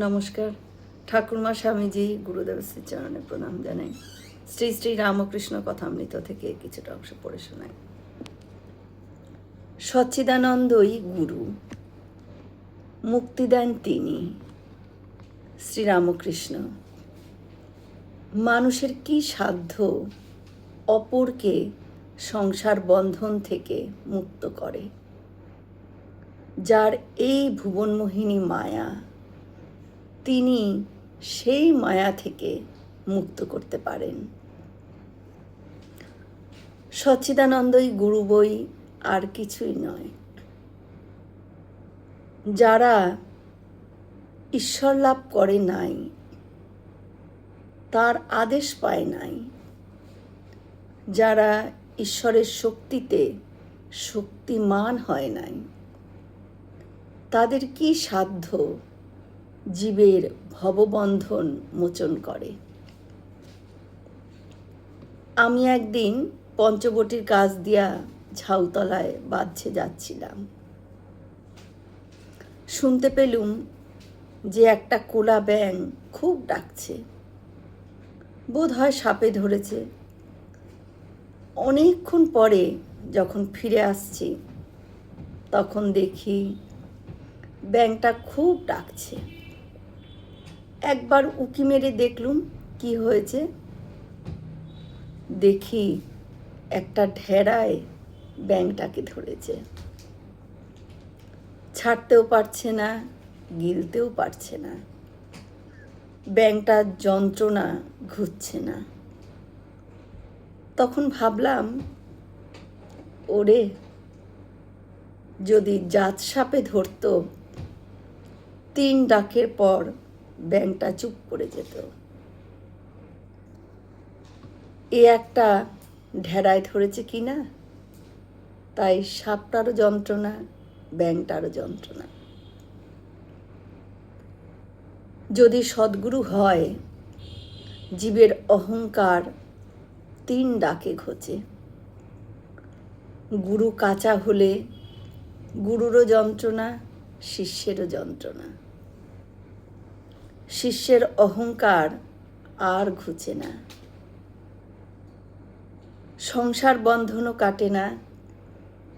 নমস্কার। ঠাকুরমা স্বামীজি গুরুদেব শ্রীচরণে প্রণাম জানাই। শ্রী শ্রী রামকৃষ্ণ কথামৃত থেকে কিছুটা অংশ পড়ে শোনাই। সচ্চিদানন্দই গুরু, মুক্তি দেন তিনি। শ্রীরামকৃষ্ণ। মানুষের কি সাধ্য অপরকে সংসার বন্ধন থেকে মুক্ত করে? যার এই ভুবনমোহিনী মায়া, তিনি সেই মায়া থেকে মুক্ত করতে পারেন। সচ্চিদানন্দই গুরু বই আর কিছুই নয়। যারা ঈশ্বর লাভ করে নাই, তার আদেশ পায় নাই, যারা ঈশ্বরের শক্তিতে শক্তিমান হয় নাই, তাদের কি সাধ্য জীবের ভববন্ধন মোচন করে? আমি একদিন পঞ্চবটির কাছ দিয়া ঝাউতলায় বাঁধছে যাচ্ছিলাম। শুনতে পেলুম যে একটা কোলা ব্যাঙ খুব ডাকছে, বোধ হয় সাপে ধরেছে। অনেকক্ষণ পরে যখন ফিরে আসছি, তখন দেখি ব্যাঙটা খুব ডাকছে। একবার উঁকি মেরে দেখলুম কি হয়েছে। দেখি একটা ঢেড়ায় ব্যাঙটাকে ধরেছে, ছাড়তেও পারছে না, গিলতেও পারছে না। ব্যাঙটার যন্ত্রণা ঘুরছে না। তখন ভাবলাম, ওরে, যদি জাত সাপে ধরত, 3 ডাকের পর ব্যাঙটা চুপ করে যেত। এ একটা ঢেড়ায় ধরেছে কি না, তাই সাপটারও যন্ত্রণা, ব্যাঙটারও যন্ত্রণা। যদি সদ্গুরু হয়, জীবের অহংকার 3 ডাকে ঘোচে। গুরু কাঁচা হলে গুরুরও যন্ত্রণা, শিষ্যেরও যন্ত্রণা। শিষ্যের অহংকার আর ঘুচে না। সংসার বন্ধনও কাটে না।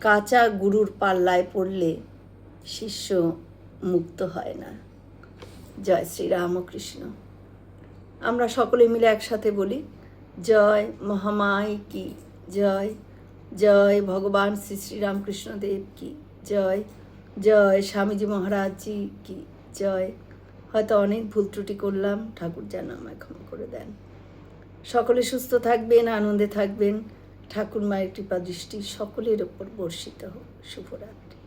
কাঁচা গুরুর পাল্লায় পড়লে শিষ্য মুক্ত হয় না। জয় শ্রী রামকৃষ্ণ। আমরা সকলে মিলে একসাথে বলি, জয় মহামায় কি জয়, জয় ভগবান শ্রী শ্রী রামকৃষ্ণ দেব কি জয়, জয় স্বামীজি মহারাজজি কি জয়। হয়তো অনেক ভুল ত্রুটি করলাম, ঠাকুর যেন আমায় ক্ষমা করে দেন। সকলে সুস্থ থাকবেন, আনন্দে থাকবেন। ঠাকুর মায়ের কৃপা দৃষ্টি সকলের ওপর বর্ষিত হোক। শুভরাত্রি।